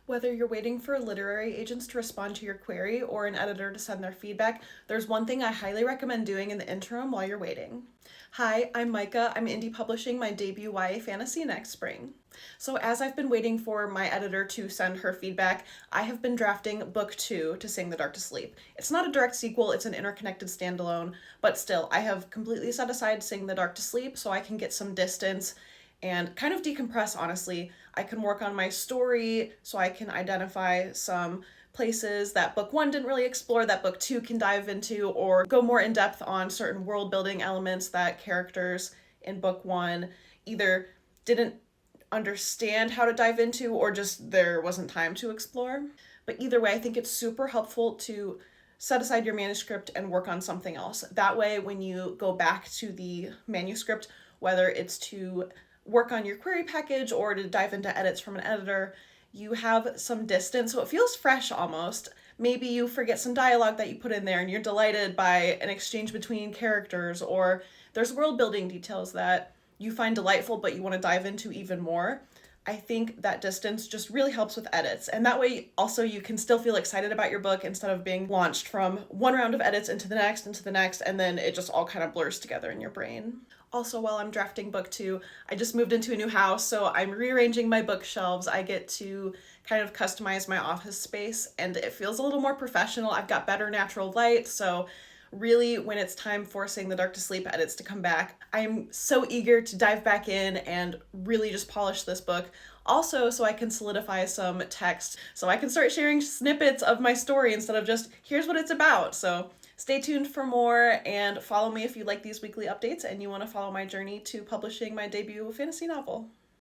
Whether you're waiting for literary agents to respond to your query or an editor to send their feedback, there's one thing I highly recommend doing in the interim while you're waiting. Hi, I'm Micah. I'm indie publishing my debut YA fantasy next spring. So as I've been waiting for my editor to send her feedback, I have been drafting book 2 to Sing the Dark to Sleep. It's not a direct sequel, it's an interconnected standalone, but still, I have completely set aside Sing the Dark to Sleep so I can get some distance and kind of decompress, honestly. I can work on my story so I can identify some places that book 1 didn't really explore that book 2 can dive into, or go more in depth on certain world building elements that characters in book 1 either didn't understand how to dive into or just there wasn't time to explore. But either way, I think it's super helpful to set aside your manuscript and work on something else. That way, when you go back to the manuscript, whether it's to work on your query package or to dive into edits from an editor, you have some distance, so it feels fresh almost. Maybe you forget some dialogue that you put in there and you're delighted by an exchange between characters, or there's world building details that you find delightful but you want to dive into even more. I think that distance just really helps with edits, and that way also you can still feel excited about your book instead of being launched from one round of edits into the next, and then it just all kind of blurs together in your brain. Also, while I'm drafting book 2, I just moved into a new house, so I'm rearranging my bookshelves. I get to kind of customize my office space, and it feels a little more professional. I've got better natural light, so really, when it's time for Sing the Dark to Sleep edits to come back, I'm so eager to dive back in and really just polish this book. Also, so I can solidify some text, so I can start sharing snippets of my story instead of just, here's what it's about. So stay tuned for more, and follow me if you like these weekly updates and you want to follow my journey to publishing my debut fantasy novel.